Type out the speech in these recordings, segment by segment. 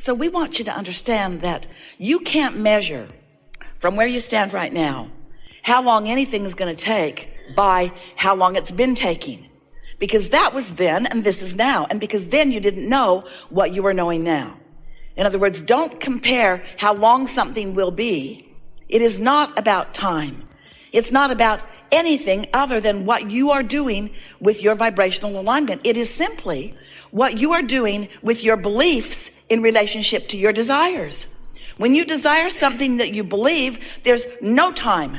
So we want you to understand that you can't measure from where you stand right now how long anything is going to take by how long it's been taking. Because that was then and this is now. And because then you didn't know what you are knowing now. In other words, don't compare how long something will be. It is not about time. It's not about anything other than what you are doing with your vibrational alignment. It is simply what you are doing with your beliefs in relationship to your desires. When you desire something that you believe, there's no time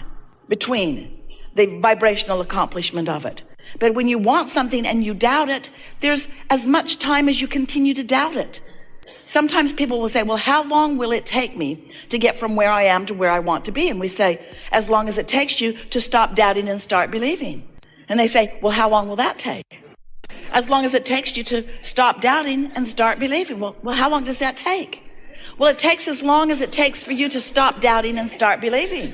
between the vibrational accomplishment of it. But when you want something and you doubt it, there's as much time as you continue to doubt it. Sometimes people will say, well, how long will it take me to get from where I am to where I want to be? And we say, as long as it takes you to stop doubting and start believing. And they say, well, how long will that take? As long as it takes you to stop doubting and start believing. Well, how long does that take? Well, it takes as long as it takes for you to stop doubting and start believing.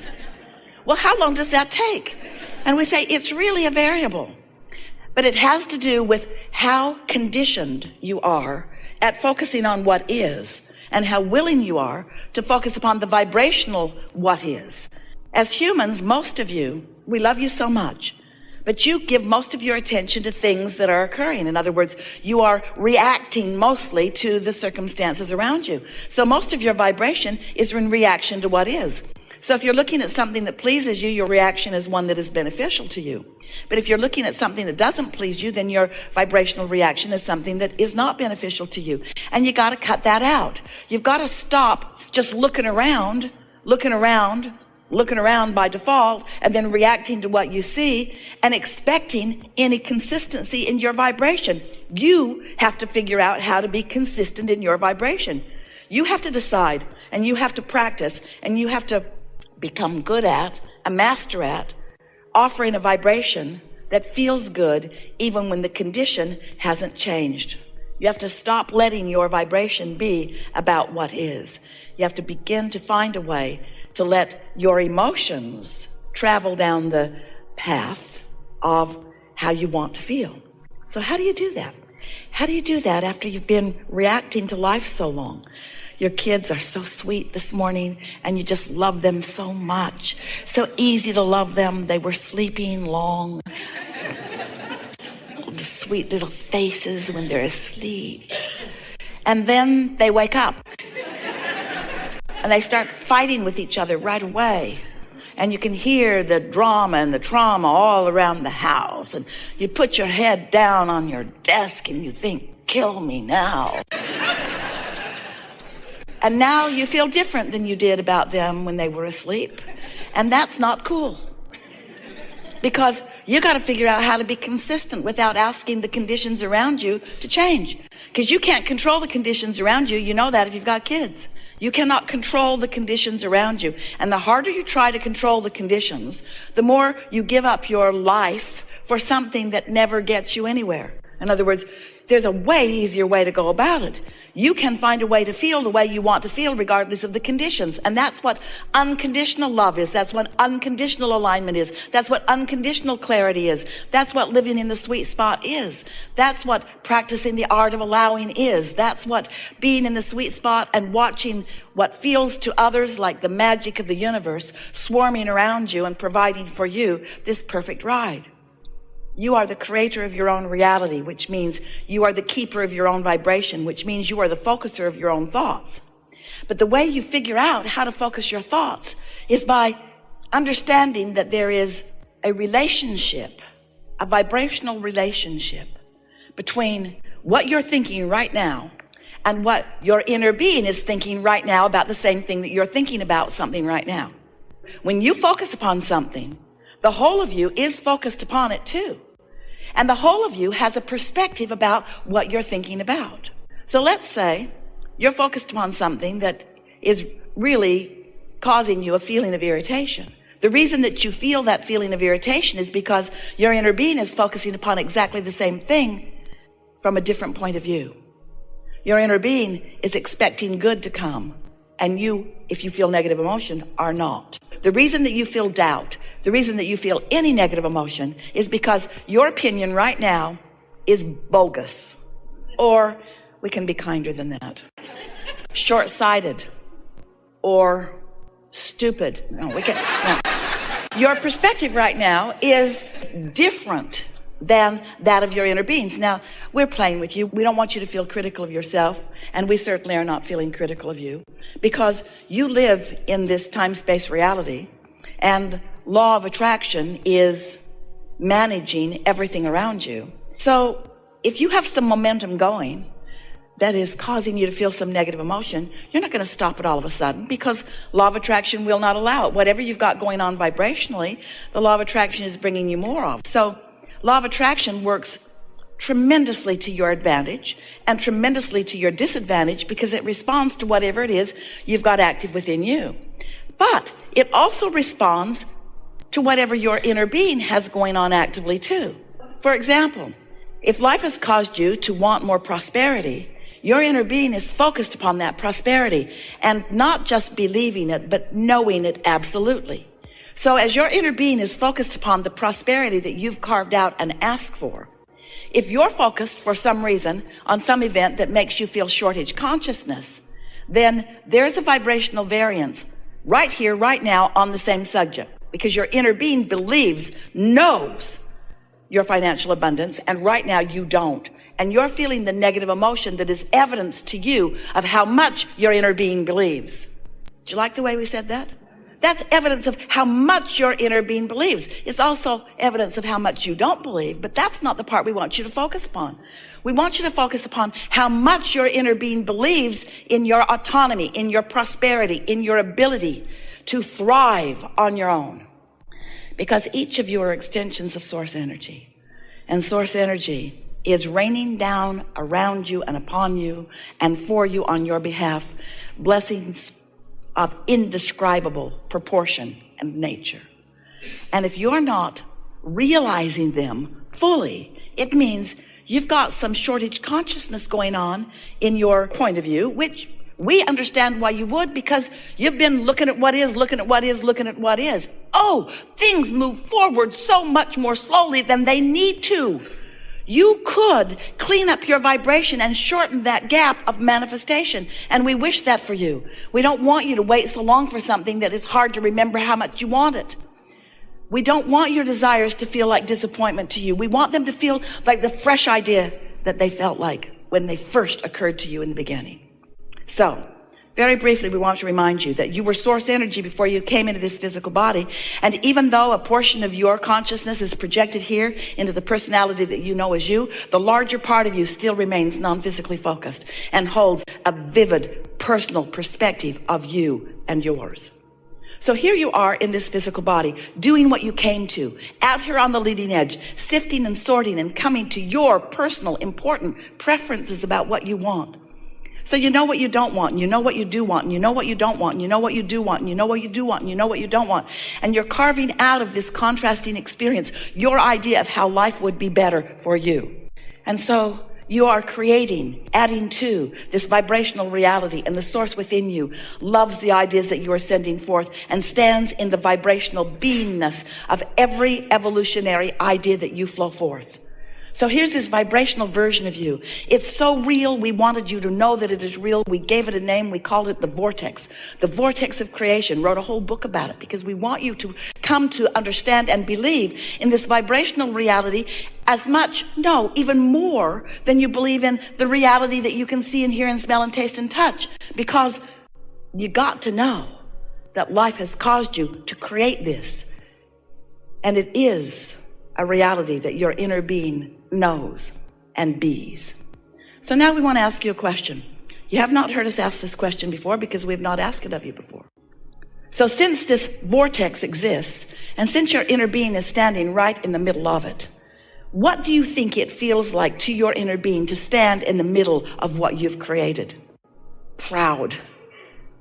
Well, how long does that take? And we say, it's really a variable. But it has to do with how conditioned you are at focusing on what is and how willing you are to focus upon the vibrational what is. As humans, most of you, we love you so much, but you give most of your attention to things that are occurring. In other words, you are reacting mostly to the circumstances around you. So most of your vibration is in reaction to what is. So if you're looking at something that pleases you, your reaction is one that is beneficial to you. But if you're looking at something that doesn't please you, then your vibrational reaction is something that is not beneficial to you. And you got to cut that out. You've got to stop just looking around by default, and then reacting to what you see and expecting any consistency in your vibration. You have to figure out how to be consistent in your vibration. You have to decide, and you have to practice, and you have to become good at, a master at, offering a vibration that feels good even when the condition hasn't changed. You have to stop letting your vibration be about what is. You have to begin to find a way to let your emotions travel down the path of how you want to feel. So how do you do that? How do you do that after you've been reacting to life so long? Your kids are so sweet this morning and you just love them so much. So easy to love them. They were sleeping long. The sweet little faces when they're asleep. And then they wake up. And they start fighting with each other right away. And you can hear the drama and the trauma all around the house. And you put your head down on your desk and you think, kill me now. And now you feel different than you did about them when they were asleep. And that's not cool. Because you got to figure out how to be consistent without asking the conditions around you to change. Because you can't control the conditions around you. You know that if you've got kids. You cannot control the conditions around you. And the harder you try to control the conditions, the more you give up your life for something that never gets you anywhere. In other words, there's a way easier way to go about it. You can find a way to feel the way you want to feel regardless of the conditions. And that's what unconditional love is. That's what unconditional alignment is. That's what unconditional clarity is. That's what living in the sweet spot is. That's what practicing the art of allowing is. That's what being in the sweet spot and watching what feels to others like the magic of the universe swarming around you and providing for you this perfect ride. You are the creator of your own reality, which means you are the keeper of your own vibration, which means you are the focuser of your own thoughts. But the way you figure out how to focus your thoughts is by understanding that there is a relationship, a vibrational relationship between what you're thinking right now and what your inner being is thinking right now about the same thing that you're thinking about something right now. When you focus upon something, the whole of you is focused upon it too. And the whole of you has a perspective about what you're thinking about. So let's say you're focused upon something that is really causing you a feeling of irritation. The reason that you feel that feeling of irritation is because your inner being is focusing upon exactly the same thing from a different point of view. Your inner being is expecting good to come, and you, if you feel negative emotion, are not. The reason that you feel doubt, the reason that you feel any negative emotion is because your opinion right now is bogus. Or we can be kinder than that. short-sighted or stupid. No, we can't. No. Your perspective right now is different than that of your inner beings. Now, we're playing with you. We don't want you to feel critical of yourself, and we certainly are not feeling critical of you, because you live in this time-space reality, and law of attraction is managing everything around you. So if you have some momentum going that is causing you to feel some negative emotion, you're not going to stop it all of a sudden, because law of attraction will not allow it. Whatever you've got going on vibrationally, the law of attraction is bringing you more of. So law of attraction works tremendously to your advantage and tremendously to your disadvantage, because it responds to whatever it is you've got active within you. But it also responds to whatever your inner being has going on actively too. For example, if life has caused you to want more prosperity, your inner being is focused upon that prosperity, and not just believing it, but knowing it absolutely. So as your inner being is focused upon the prosperity that you've carved out and asked for, if you're focused for some reason on some event that makes you feel shortage consciousness, then there's a vibrational variance right here, right now, on the same subject, because your inner being believes, knows your financial abundance, and right now you don't. And you're feeling the negative emotion that is evidence to you of how much your inner being believes. Do you like the way we said that? That's evidence of how much your inner being believes. It's also evidence of how much you don't believe, but that's not the part we want you to focus upon. We want you to focus upon how much your inner being believes in your autonomy, in your prosperity, in your ability to thrive on your own. Because each of you are extensions of source energy. And source energy is raining down around you and upon you and for you on your behalf blessings of indescribable proportion and nature. And if you're not realizing them fully, it means you've got some shortage consciousness going on in your point of view, which we understand why you would, because you've been looking at what is, looking at what is, looking at what is. Oh, things move forward so much more slowly than they need to. You could clean up your vibration and shorten that gap of manifestation. And we wish that for you. We don't want you to wait so long for something that it's hard to remember how much you want it. We don't want your desires to feel like disappointment to you. We want them to feel like the fresh idea that they felt like when they first occurred to you in the beginning. So, very briefly, we want to remind you that you were source energy before you came into this physical body. And even though a portion of your consciousness is projected here into the personality that you know as you, the larger part of you still remains non-physically focused and holds a vivid personal perspective of you and yours. So here you are in this physical body, doing what you came to, out here on the leading edge, sifting and sorting and coming to your personal important preferences about what you want. So you know what you don't want, and you know what you do want, and you know what you don't want, and you know what you do want, and you know what you do want, and you know what you don't want. And you're carving out of this contrasting experience your idea of how life would be better for you. And so you are creating, adding to this vibrational reality, and the source within you loves the ideas that you are sending forth and stands in the vibrational beingness of every evolutionary idea that you flow forth. So here's this vibrational version of you. It's so real, we wanted you to know that it is real. We gave it a name. We called it the vortex of creation. Wrote a whole book about it because we want you to come to understand and believe in this vibrational reality as much, no, even more than you believe in the reality that you can see and hear and smell and taste and touch. Because you got to know that life has caused you to create this. And it is a reality that your inner being knows and bees. So now we want to ask you a question. You have not heard us ask this question before because we have not asked it of you before. So since this vortex exists, and since your inner being is standing right in the middle of it, what do you think it feels like to your inner being to stand in the middle of what you've created? Proud,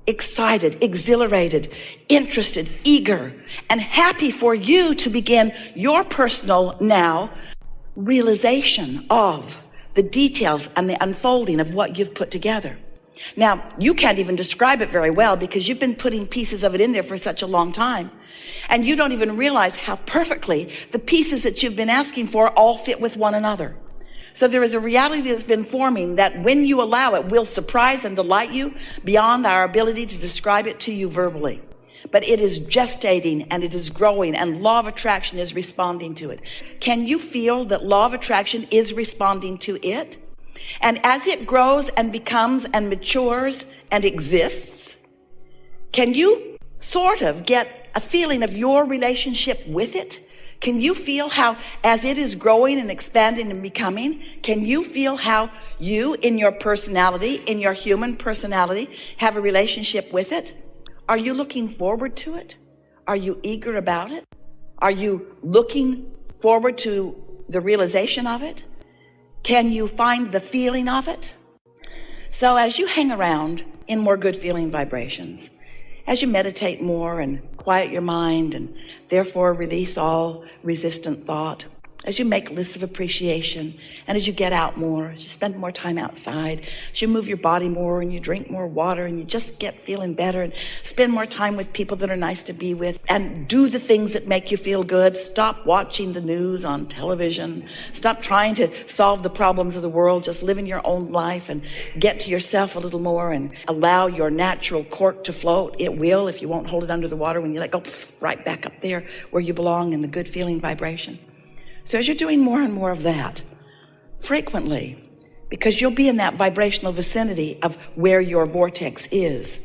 excited, exhilarated, interested, eager, and happy for you to begin your personal now realization of the details and the unfolding of what you've put together. Now, you can't even describe it very well because you've been putting pieces of it in there for such a long time. And you don't even realize how perfectly the pieces that you've been asking for all fit with one another. So there is a reality that's been forming that when you allow it will surprise and delight you beyond our ability to describe it to you verbally. But it is gestating and it is growing, and law of attraction is responding to it. Can you feel that law of attraction is responding to it? And as it grows and becomes and matures and exists, can you sort of get a feeling of your relationship with it? Can you feel how, as it is growing and expanding and becoming, can you feel how you, in your personality, in your human personality, have a relationship with it? Are you looking forward to it? Are you eager about it? Are you looking forward to the realization of it? Can you find the feeling of it? So as you hang around in more good feeling vibrations, as you meditate more and quiet your mind and therefore release all resistant thought, as you make lists of appreciation, and as you get out more, as you spend more time outside, as you move your body more and you drink more water and you just get feeling better and spend more time with people that are nice to be with and do the things that make you feel good. Stop watching the news on television. Stop trying to solve the problems of the world. Just live in your own life and get to yourself a little more and allow your natural cork to float. It will if you won't hold it under the water. When you let go, right back up there where you belong in the good feeling vibration. So as you're doing more and more of that, frequently, because you'll be in that vibrational vicinity of where your vortex is,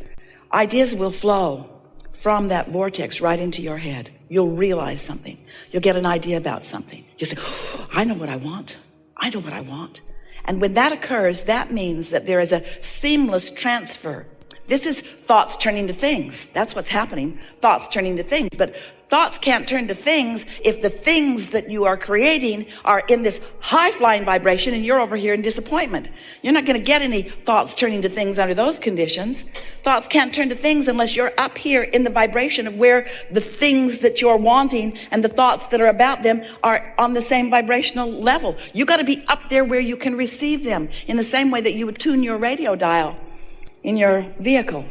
ideas will flow from that vortex right into your head. You'll realize something. You'll get an idea about something. You'll say, oh, I know what I want. I know what I want. And when that occurs, that means that there is a seamless transfer. This is thoughts turning to things. That's what's happening. Thoughts turning to things. But thoughts can't turn to things if the things that you are creating are in this high-flying vibration and you're over here in disappointment. You're not going to get any thoughts turning to things under those conditions. Thoughts can't turn to things unless you're up here in the vibration of where the things that you're wanting and the thoughts that are about them are on the same vibrational level. You got to be up there where you can receive them in the same way that you would tune your radio in your vehicle.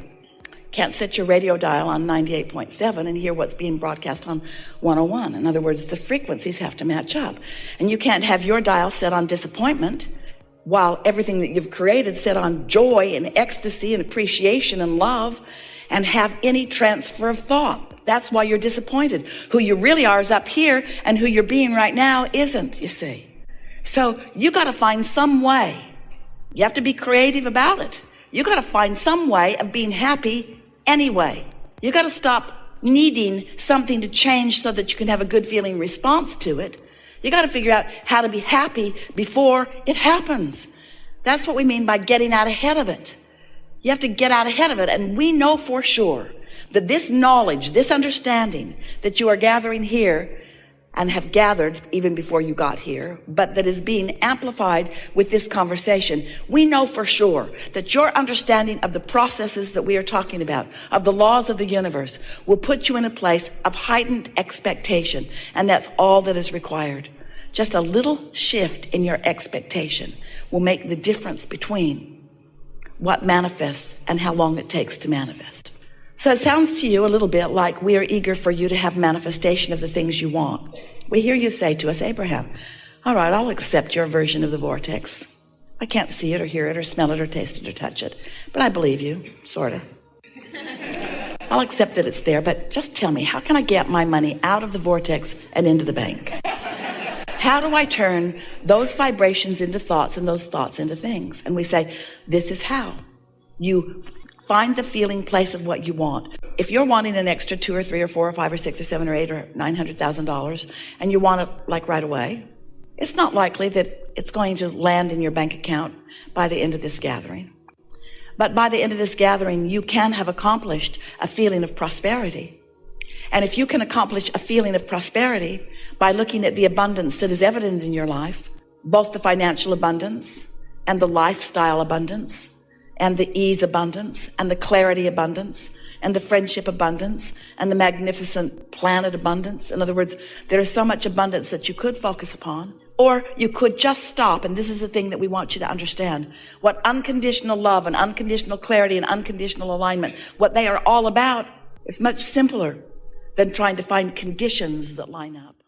Can't set your radio dial on 98.7 and hear what's being broadcast on 101. In other words, the frequencies have to match up. And you can't have your dial set on disappointment while everything that you've created set on joy and ecstasy and appreciation and love, and have any transfer of thought. That's why you're disappointed. Who you really are is up here, and who you're being right now isn't, you see. So you got to find some way. You have to be creative about it. You got to find some way of being happy anyway. You got to stop needing something to change so that you can have a good feeling response to it. You got to figure out how to be happy before it happens. That's what we mean by getting out ahead of it. You have to get out ahead of it. And we know for sure that this knowledge, this understanding that you are gathering here and have gathered even before you got here, but that is being amplified with this conversation, we know for sure that your understanding of the processes that we are talking about, of the laws of the universe, will put you in a place of heightened expectation. And that's all that is required. Just a little shift in your expectation will make the difference between what manifests and how long it takes to manifest. So it sounds to you a little bit like we are eager for you to have manifestation of the things you want. We hear you say to us, Abraham, all right, I'll accept your version of the vortex. I can't see it or hear it or smell it or taste it or touch it, but I believe you, sort of. I'll accept that it's there, but just tell me, how can I get my money out of the vortex and into the bank? How do I turn those vibrations into thoughts and those thoughts into things? And we say, this is how. You find the feeling place of what you want. If you're wanting an extra $2 or $3 or $4 or $5 or $6 or $7 or $8 or $900,000 and you want it like right away, it's not likely that it's going to land in your bank account by the end of this gathering. But by the end of this gathering, you can have accomplished a feeling of prosperity. And if you can accomplish a feeling of prosperity by looking at the abundance that is evident in your life, both the financial abundance and the lifestyle abundance, and the ease abundance, and the clarity abundance, and the friendship abundance, and the magnificent planet abundance. In other words, there is so much abundance that you could focus upon, or you could just stop, and this is the thing that we want you to understand, what unconditional love and unconditional clarity and unconditional alignment, what they are all about, is much simpler than trying to find conditions that line up.